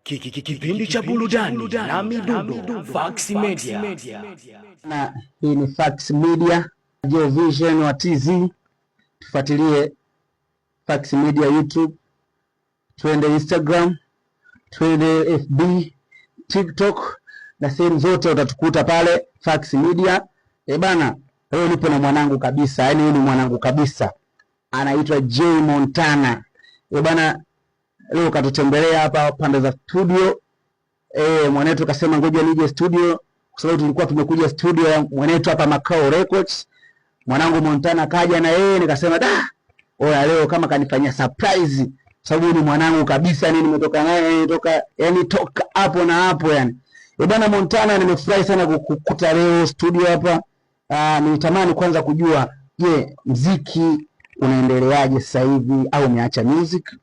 Kipindi cha burudani na midundo Fax Media. Na hii ni Fax Media, Joe Vision wa TZ. Tufuatilie Fax Media YouTube, twende Instagram, twende FB, TikTok na sehemu zote utatukuta pale Fax Media. Bana, leo nipo na mwanangu kabisa, yani huyu ni mwanangu kabisa. Anaitwa Jay Montana. Bana, leo katutembelea hapa pande za studio. Mwanetu kasema ngoja nije studio kwa sababu tulikuwa tumekuja studio ya mwanetu hapa Makao Records. Mwanangu Montana kaja na yeye, nikasema oya leo kama kanifanyia surprise sababu ni mwanangu kabisa, yani nimetoka naye toka hapo na hapo yani. Bwana Montana, nimefurahi sana kukukuta leo studio hapa. Nilitamani kwanza kujua, je, muziki unaendeleaje sasa hivi au umeacha music?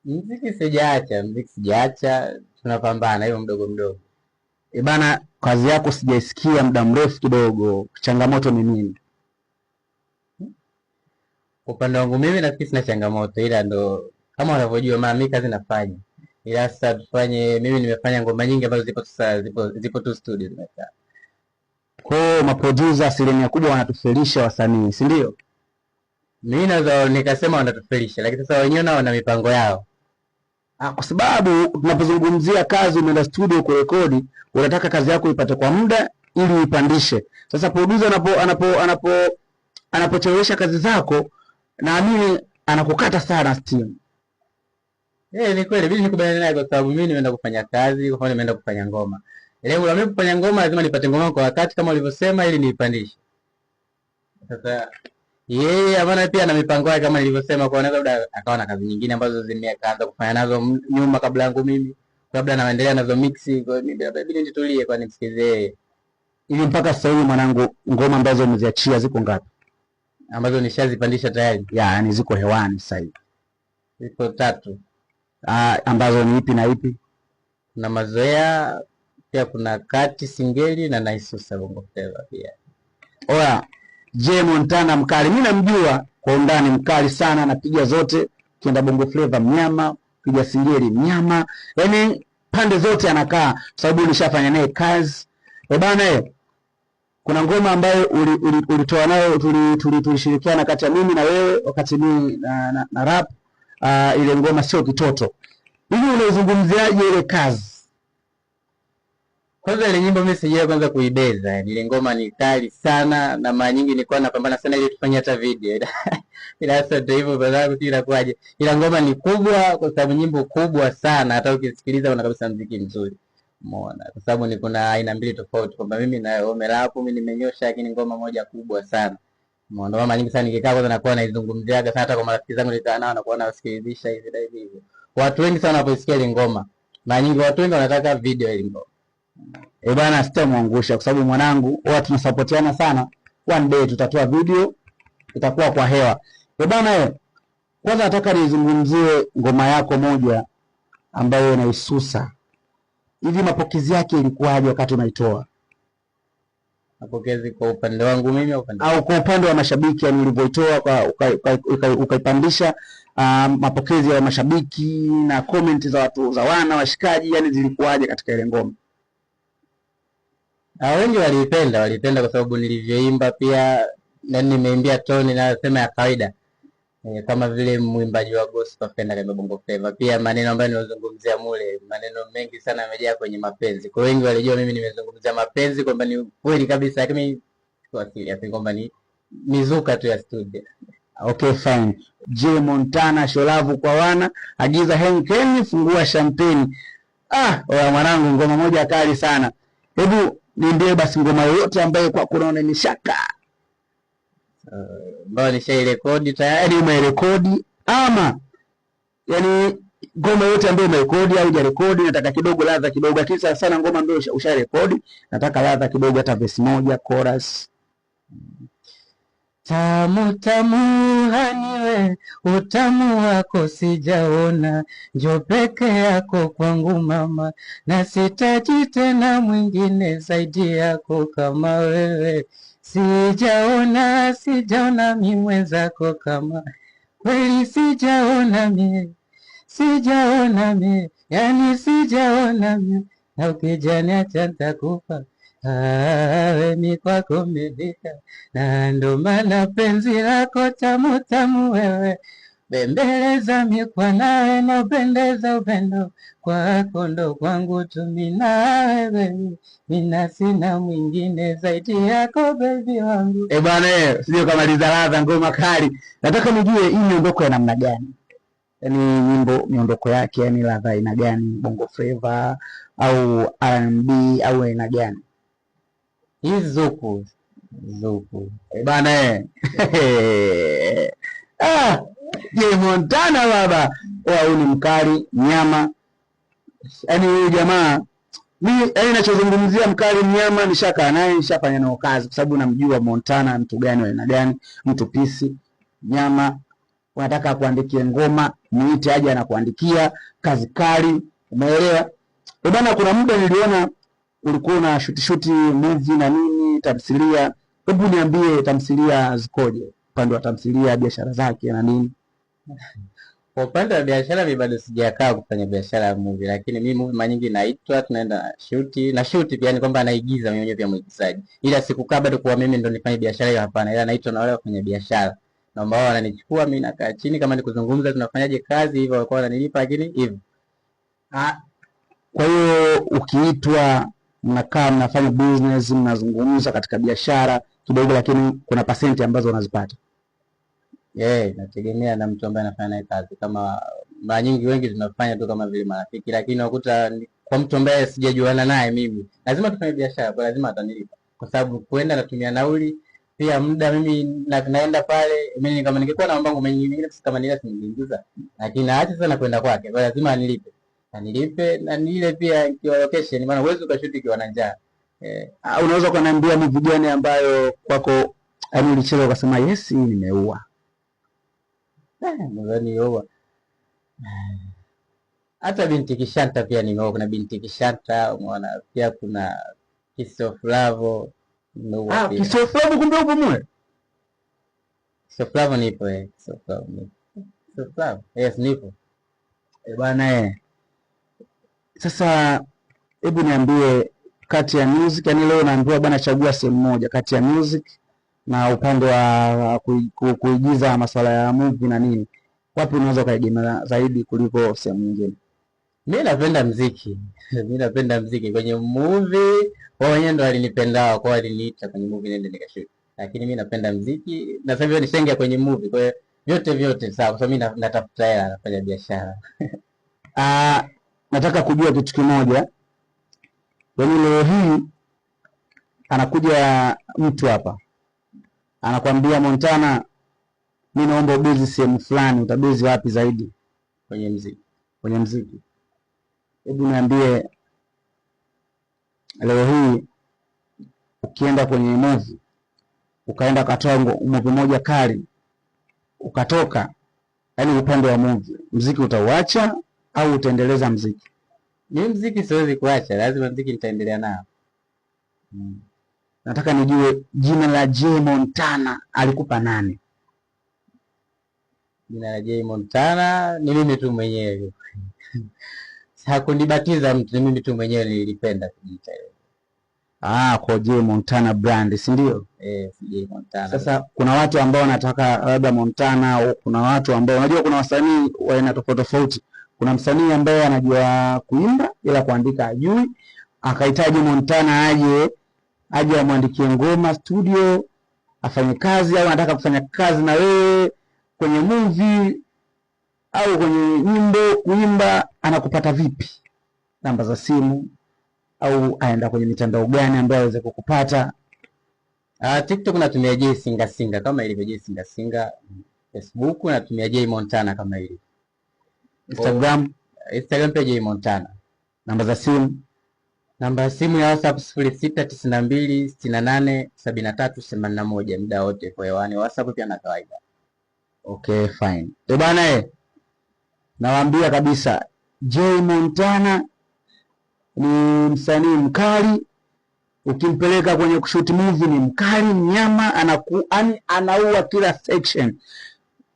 Muziki sijaacha, tunapambana hiyo mdogo mdogo. Bana, kazi yako sijaisikia muda mrefu kidogo, changamoto ni nini? Upande wangu mimi nafikiri sina changamoto, ila ndo kama unavyojua mimi kazi nafanya. Ila sasa tufanye, mimi nimefanya ngoma nyingi ambazo zipo tu studio zimekaa. Kwa maproducer asilimia kubwa wanatufelisha wasanii, si ndio? Mimi naweza nikasema wanatufelisha, lakini sasa wenyewe nao wana mipango yao. Kwa sababu tunapozungumzia kazi, umeenda studio kurekodi, unataka kazi yako ipate kwa muda ili uipandishe. Sasa producer anapochelewesha kazi zako, naamini anakukata sana steam. Ni kweli, mimi nikubaliana naye kwa sababu mimi nimeenda kufanya kazi, kwa sababu nimeenda kufanya ngoma. Lengo la mimi kufanya ngoma lazima nipate ngoma kwa wakati kama ulivyosema ili niipandishe. Sasa yeye amana pia na mipango yake kama nilivyosema, kwa labda akawa na kazi nyingine ambazo zimekaanza kufanya nazo nyuma kabla yangu mimi. Labda naendelea nazo mix, kwa mimi inabidi nitulie kwa nimsikize. Ili mpaka sasa hivi mwanangu, ngoma ambazo umeziachia ziko ngapi? Ambazo nishazipandisha tayari? Yani ziko hewani sasa hivi. Ziko 3. Ambazo ni ipi na ipi? Kuna Mazoea, pia kuna Kati Singeli na Naisusa Bongo Flava pia. Oya, Jay Montana mkali, mimi namjua kwa undani, mkali sana, anapiga zote, kienda Bongo Flava mnyama, piga Singeli mnyama, yani pande zote anakaa, sababu nilishafanya naye kazi. Bana, kuna ngoma ambayo ulitoa nayo, tulishirikiana kati ya mimi na wewe wakati mimi na rap. Ile ngoma sio kitoto. Hivi unaizungumziaje ile kazi? Kwanza ile nyimbo mimi sijaje kwanza kuibeza. Ile ngoma ni kali sana na mara nyingi nilikuwa napambana sana ili tufanye hata video. Ila sasa ndio hivyo baadaye tu inakuaje. Ila ngoma ni kubwa kwa sababu nyimbo kubwa sana, hata ukisikiliza una kabisa muziki mzuri. Umeona? Kwa sababu ni kuna aina mbili tofauti, kwamba mimi na wewe rap mimi nimenyosha, lakini ngoma moja kubwa sana. Umeona? Mama nyingi sana nikikaa kwanza nakuwa naizungumziaga sana, hata kwa marafiki zangu nikaa nao nakuwa nawasikilizisha hivi na hivi. Watu wengi sana wanaposikia ile ngoma, mara nyingi watu wengi wanataka video ile ngoma. Bana, sitamwangusha kwa sababu mwanangu, watu tunasupportiana sana. One day tutatoa video, itakuwa kwa hewa. Bana, kwanza nataka nizungumzie ngoma yako moja ambayo unaisusa. Hivi mapokezi yake ilikuwaje wakati unaitoa? Mapokezi kwa upande wangu mimi au kwa upande wa mashabiki, yani ulivyoitoa ukaipandisha, mapokezi ya mashabiki na comment za watu za wana washikaji, yani zilikuwaje katika ile ngoma? Wengi walipenda kwa sababu nilivyoimba, pia na nimeimbia tone na sema ya kawaida. Kama vile mwimbaji wa gospel penda kama Bongo Flava. Pia maneno ambayo nilizungumzia mule, maneno mengi sana yamejaa kwenye mapenzi. Kwa wengi walijua mimi nimezungumzia mapenzi kwamba ni kweli kabisa, lakini kwa asili ya kwamba ni mizuka tu ya studio. Okay, fine. Jay Montana, sholavu kwa wana, agiza Henken, fungua champagne. Oya mwanangu, ngoma moja kali sana. Hebu niambie basi ngoma yoyote ambayo kwa kunaona ni shaka. Mbona nishairekodi tayari? Umerekodi ama yani ngoma yote ambayo umerekodi au hujarekodi? Nataka kidogo ladha kidogo, lakini sana ngoma ambayo usharekodi nataka ladha kidogo, hata verse moja, chorus. Tamu tamu haniwe, utamu wako sijaona, njoo peke yako kwangu mama, na sitaji tena mwingine zaidi yako kama wewe. Sijaona mimi mwenzako kama kweli, sijaona mimi sijaona mie, yani sijaona mie, na ukijaniacha nitakufa. Wewe ni kwako mmefika, na ndo maana penzi lako tamu tamu wewe, bembeleza mikwa nawe napendeza, upendo kwako ndo kwangu tu mimi nawe baby, mina sina mwingine zaidi yako baby wangu. Bwana sio kamaliza ladha ngoma kali. Nataka nijue hii miondoko ya namna gani? Yaani nyimbo miondoko yake yani ladha aina gani? Bongo flava au R&B au aina gani? Hii zuku. Bwana Jay Montana baba. Huyu ni mkali mnyama. Yaani huyu jamaa mimi yaani ninachozungumzia mkali mnyama nishakaa naye nishafanya nao kazi kwa sababu namjua Montana mtu gani wa aina gani, mtu pisi nyama. Unataka kuandikia ngoma, muite aje anakuandikia kazi kali, umeelewa? Bwana kuna muda niliona ulikuwa na shoot movie na nini, tamthilia. Hebu niambie tamthilia zikoje? Upande wa tamthilia, biashara zake na nini? Kwa upande wa biashara mimi bado sijakaa kufanya biashara ya movie, lakini mimi movie mara nyingi naitwa, tunaenda shoot pia, ni kwamba anaigiza mimi mwenyewe pia mwigizaji. Ila sikukaa bado kwa mimi ndo nifanye biashara hiyo, hapana. Ila naitwa na wale wafanya biashara. Naomba wao wananichukua, mimi nakaa chini kama ni kuzungumza tunafanyaje kazi hivyo, wako wananilipa lakini hivyo. Kwa hiyo ukiitwa mnakaa mnafanya business, mnazungumza katika biashara kidogo, lakini kuna pasenti ambazo unazipata. Nategemea na mtu ambaye anafanya naye kazi. Kama mara nyingi wengi tunafanya tu kama vile marafiki, lakini unakuta kwa mtu ambaye sijajuana naye mimi, lazima tufanye biashara, kwa lazima atanilipa. Kwa sababu kwenda natumia nauli, pia muda mimi naenda pale, mimi kama ningekuwa na mpango mwingine kama nile singeingiza. Lakini naacha sana kwenda kwake, kwa lazima anilipe. Anilipe na nile pia ikiwa location, maana uwezo ukashuti ikiwa na njaa. Unaweza kuniambia movie gani ambayo kwako yaani ulicheza ukasema yes hii nimeua? Nadhani huwa hata Binti Kishanta pia nimeoa. Kuna Binti Kishanta umeona, pia kuna Kiss of Love nimeoa pia. Kiss of Love kumbe upo mwe? Kiss of Love nipo Kiss of Love nipo. Kiss of Love yes nipo. Bwana sasa hebu niambie kati ya music, yani leo naambiwa bwana chagua sehemu moja kati ya music na upande wa kuigiza masuala ya movie na nini, wapi unaweza kaegemea zaidi kuliko sehemu nyingine? Mimi napenda muziki. Mimi napenda muziki. Kwenye movie wao wenyewe ndo walinipenda, kwa waliniita kwenye movie nende nikashoot. Lakini mimi napenda muziki na sasa hivi nishaingia kwenye movie. Kwa hiyo vyote sawa, kwa sababu mimi natafuta hela, nafanya biashara. Nataka kujua kitu kimoja. Yaani leo hii anakuja mtu hapa anakuambia Montana, mimi naomba ubezi sehemu fulani, utabezi wapi zaidi? Kwenye muziki. Kwenye muziki. Hebu niambie leo hii ukienda kwenye movie, ukaenda katoa movie moja kali, ukatoka, yaani upande wa movie, muziki utauacha au utaendeleza muziki? Mimi muziki siwezi kuacha, lazima muziki nitaendelea nao. Nataka nijue jina la Jay Montana alikupa nani? Jina la Jay Montana ni mimi tu mwenyewe. Hakunibatiza mtu, ni mimi tu mwenyewe nilipenda kujiita. Kwa Jay Montana brand, si ndio? Jay Montana. Sasa kuna watu ambao wanataka labda Montana, au kuna watu ambao unajua kuna wasanii wa aina tofauti tofauti. Kuna msanii ambaye anajua kuimba ila kuandika hajui, akahitaji Montana aje amwandikie ngoma studio afanye kazi, au anataka kufanya kazi na wewe kwenye movie au kwenye nyimbo kuimba, anakupata vipi? Namba za simu au aenda kwenye mitandao gani ambayo aweze kukupata? TikTok natumia Jay Singa kama ilivyo Jay Singa. Facebook natumia Jay Montana kama ilivyo. Instagram pia Jay Montana. Namba za simu? Namba ya simu ya WhatsApp 0692687381, muda wote kwa hewani. WhatsApp pia na kawaida. Okay, fine. Bwana nawaambia kabisa Jay Montana ni msanii mkali. Ukimpeleka kwenye kushoot movie ni mkali, mnyama, anaua kila section.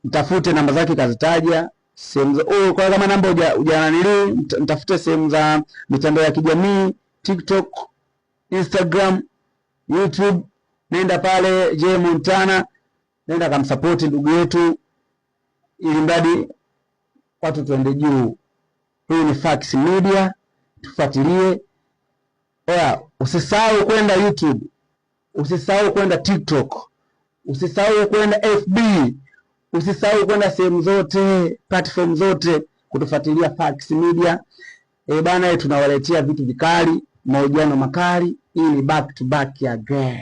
Mtafute, namba zake kazitaja, sehemu za kwa kama namba hujananili, mtafute sehemu za mitandao ya kijamii, TikTok, Instagram, YouTube. Nenda pale Jay Montana, nenda kamsupport ndugu yetu, ili mradi watu tuende juu. Hii ni Fax Media, tufuatilie. Usisahau kwenda YouTube, usisahau kwenda TikTok, usisahau kwenda FB, usisahau kwenda sehemu zote, platform zote kutufuatilia Fax Media. Bana, tunawaletea vitu vikali, mahojiano makali. Hii ni back to back ya girl.